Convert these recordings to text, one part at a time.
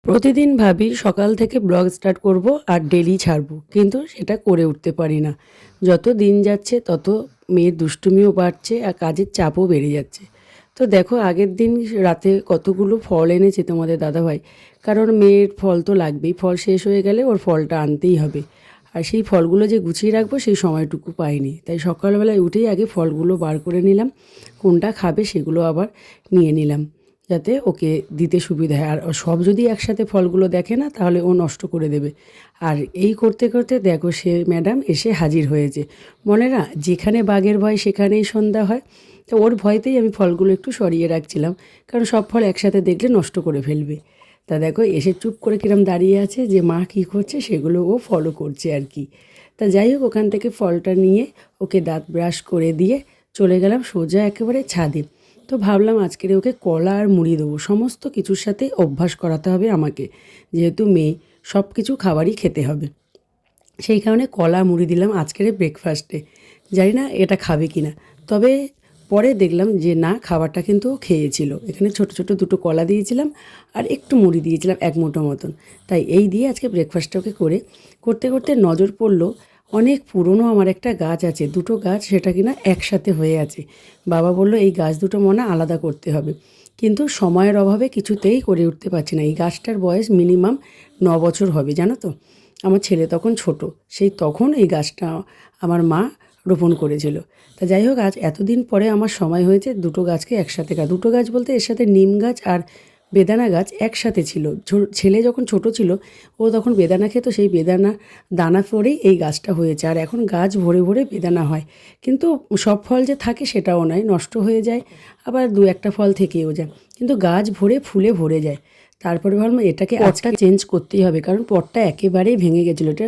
প্রতিদিন ভাবি সকাল থেকে ব্লগ স্টার্ট করব আর ডেলি ছাড়বো, কিন্তু সেটা করে উঠতে পারি না। যত দিন যাচ্ছে তত মেয়ের দুষ্টুমিও বাড়ছে আর কাজের চাপও বেড়ে যাচ্ছে। তো দেখো, আগের দিন রাতে কতগুলো ফল এনেছে তোমাদের দাদাভাই, কারণ মেয়ের ফল তো লাগবেই, ফল শেষ হয়ে গেলে ওর ফলটা আনতেই হবে। আর সেই ফলগুলো যে গুছিয়ে রাখবো সেই সময়টুকু পাইনি, তাই সকালবেলায় উঠেই আগে ফলগুলো বার করে নিলাম, কোনটা খাবে সেগুলো আবার নিয়ে নিলাম, যাতে ওকে দিতে সুবিধা হয়। আর সব যদি একসাথে ফলগুলো দেখে না তাহলে ও নষ্ট করে দেবে। আর এই করতে করতে দেখো সে ম্যাডাম এসে হাজির হয়েছে। বলে না, যেখানে বাঘের ভয় সেখানেই সন্ধ্যা হয়। তো ওর ভয়তেই আমি ফলগুলো একটু সরিয়ে রাখছিলাম, কারণ সব ফল একসাথে দেখলে নষ্ট করে ফেলবে। তা দেখো এসে চুপ করে কিরম দাঁড়িয়ে আছে, যে মা কী করছে সেগুলো ও ফলো করছে আর কি। তা যাই হোক, ওখান থেকে ফলটা নিয়ে ওকে দাঁত ব্রাশ করে দিয়ে চলে গেলাম সোজা একেবারে ছাদে। তো ভাবলাম আজকের ওকে কলা আর মুড়ি দেবো, সমস্ত কিছুর সাথেই অভ্যাস করাতে হবে আমাকে, যেহেতু মেয়ে সব কিছু খাবারই খেতে হবে। সেই কারণে কলা মুড়ি দিলাম আজকের ব্রেকফাস্টে। জানি না এটা খাবে কি না, তবে পরে দেখলাম যে না, খাবারটা কিন্তু ও খেয়েছিল। এখানে ছোট ছোট দুটো কলা দিয়েছিলাম আর একটু মুড়ি দিয়েছিলাম এক মুঠো মতন। তাই এই দিয়ে আজকে ব্রেকফাস্টটা ওকে করতে করতে নজর পড়লো অনেক পুরনো আমার একটা গাছ আছে, দুটো গাছ সেটা কিনা একসাথে হয়ে আছে। বাবা বলল এই গাছ দুটো মনে আলাদা করতে হবে, কিন্তু সময়ের অভাবে কিছুতেই করে উঠতে পারছি না। এই গাছটার বয়স মিনিমাম 9 বছর হবে, জানো তো। আমার ছেলে তখন ছোট, সেই তখন এই গাছটা আমার মা রোপণ করেছিল। তা যাই হোক, আজ এতদিন পরে আমার সময় হয়েছে দুটো গাছকে একসাথে দুটো গাছ বলতে এর সাথে নিম গাছ আর বেদানা গাছ একসাথে ছিল। ছেলে যখন ছোট ছিল ও তখন বেদানা খেত, সেই বেদানা দানা পড়েই এই গাছটা হয়েছে। আর এখন গাছ ভরে ভরে বেদানা হয়, কিন্তু সব ফল যে থাকে সেটাও নয়, নষ্ট হয়ে যায়, আবার দু একটা ফল থেকেও যায়, কিন্তু গাছ ভরে ফুলে ভরে যায়। তারপরে ভাবলাম এটাকে আজকে চেঞ্জ করতেই হবে, কারণ পটটা একেবারেই ভেঙে গেছিলো। এটা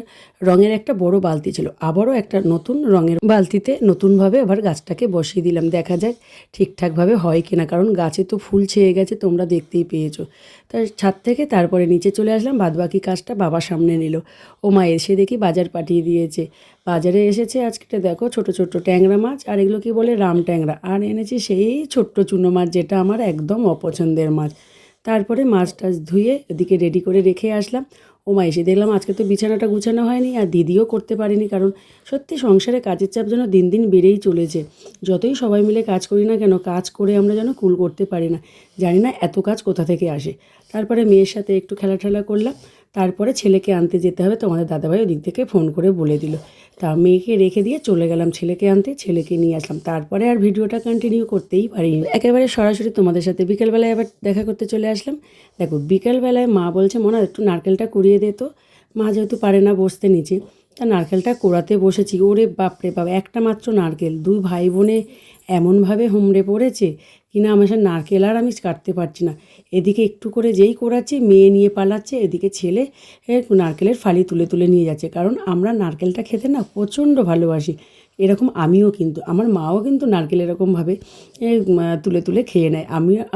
রঙের একটা বড় বালতি ছিল, আবারও একটা নতুন রঙের বালতিতে নতুনভাবে আবার গাছটাকে বসিয়ে দিলাম। দেখা যাক ঠিকঠাকভাবে হয় কিনা, কারণ গাছে তো ফুল ছেয়ে গেছে, তোমরা দেখতেই পেয়েছো। তার ছাদ থেকে তারপরে নিচে চলে আসলাম, বাদবাকি কাজটা বাবা সামনে নিল। ও মা এসে দেখি বাজার পাঠিয়ে দিয়েছে। বাজারে এসেছে আজকে দেখো ছোট ছোট ট্যাংরা মাছ, আর এগুলো কি বলে রাম ট্যাংরা, আর এনেছি সেই ছোট্ট চুনো মাছ, যেটা আমার একদম অপছন্দের মাছ। তারপরে মাছ টাছ ধুয়ে এদিকে রেডি করে রেখে আসলাম। ও মা এসে দেখলাম আজকে তো বিছানাটা গুছানো হয়নি, আর দিদিও করতে পারিনি, কারণ সত্যি সংসারে কাজের চাপ যেন দিন দিন বেড়েই চলেছে। যতই সবাই মিলে কাজ করি না কেন, কাজ করে আমরা যেন কুল করতে পারি না। জানি না এত কাজ কোথা থেকে আসে। তারপরে মেয়ের সাথে একটু খেলা করলাম। তারপরে ছেলেকে আনতে যেতে হবে, তোমাদের দাদাভাই ওদিক থেকে ফোন করে বলে দিল। তা মেয়েকে রেখে দিয়ে চলে গেলাম ছেলেকে আনতে, ছেলেকে নিয়ে আসলাম। তারপরে আর ভিডিওটা কন্টিনিউ করতেই পারিনি, একেবারে সরাসরি তোমাদের সাথে বিকেলবেলায় আবার দেখা করতে চলে আসলাম। দেখো বিকেলবেলায় মা বলছে মনে একটু নারকেলটা কুড়িয়ে দে তো। মা যেহেতু পারে না বসতে নিচে, তা নারকেলটা কোড়াতে বসেছি। ওরে বাপরে বাপ, একটা মাত্র নারকেল, দুই ভাই বোনে এমনভাবে হুমড়ে পড়েছে কিনা আমার সে নারকেল আর আমি কাটতে পারছি না। এদিকে একটু করে যেই কোড়াচ্ছি মেয়ে নিয়ে পালাচ্ছে, এদিকে ছেলে নারকেলের ফালি তুলে তুলে নিয়ে যাচ্ছে। কারণ আমরা নারকেলটা খেতে না প্রচণ্ড ভালোবাসি, এরকম আমিও, কিন্তু আমার মাও কিন্তু নারকেল এরকমভাবে তুলে তুলে খেয়ে নেয়।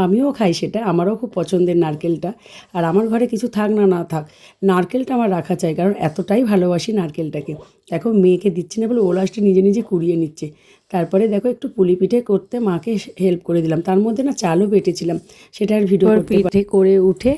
আমিও খাই, সেটা আমারও খুব পছন্দের নারকেলটা। আর আমার ঘরে কিছু থাক না না থাক, নারকেলটা আমার রাখা চাই, কারণ এতটাই ভালোবাসি নারকেলটাকে। দেখো মেয়েকে দিচ্ছি না বলে ও লাস্টে নিজে নিজে কুড়িয়ে নিচ্ছে। তারপরে দেখো একটু পুলি পিঠে করতে মাকে হেল্প করে দিলাম, তার মধ্যে না চালও বেটেছিলাম, সেটা আর ভিডিও পিঠে করে উঠে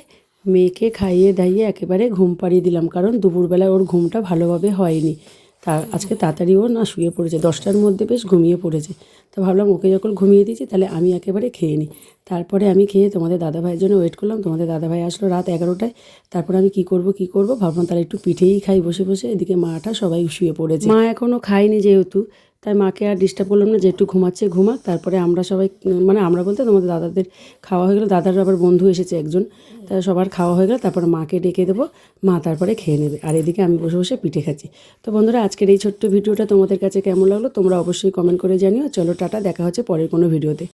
মেয়েকে খাইয়ে দাইয়ে একেবারে ঘুম পাড়িয়ে দিলাম, কারণ দুপুরবেলায় ওর ঘুমটা ভালোভাবে হয়নি। তা আজকে তাড়াতাড়িও না শুয়ে পড়েছে, 10টার মধ্যে বেশ ঘুমিয়ে পড়েছে। তো ভাবলাম ওকে যখন ঘুমিয়ে দিয়েছি তাহলে আমি একেবারে খেয়ে নিই। তারপরে আমি খেয়ে তোমাদের দাদাভাইয়ের জন্য ওয়েট করলাম। তোমাদের দাদাভাই আসলো রাত 11টায়। তারপরে আমি কী করব ভাবলাম তাহলে একটু পিঠেই খাই বসে বসে। এদিকে মাটা সবাই শুয়ে পড়েছে, মা এখনও খায়নি যেহেতু, তাই মাকে আর ডিস্টার্ব করলাম না, যে একটু ঘুমাচ্ছে ঘুমাক। তারপরে আমরা সবাই, মানে আমরা বলতে তোমাদের দাদাদের খাওয়া হয়ে গেলো, দাদার আবার বন্ধু এসেছে একজন, তাই সবার খাওয়া হয়ে গেলো। তারপরে মাকে ডেকে দেবো, মা তারপরে খেয়ে নেবে, আর এদিকে আমি বসে বসে পিঠে খাচ্ছি। তো বন্ধুরা, আজকের এই ছোট্ট ভিডিওটা তোমাদের কাছে কেমন লাগলো তোমরা অবশ্যই কমেন্ট করে জানিও। চলো টাটা, দেখা হচ্ছে পরের কোনো ভিডিওতে।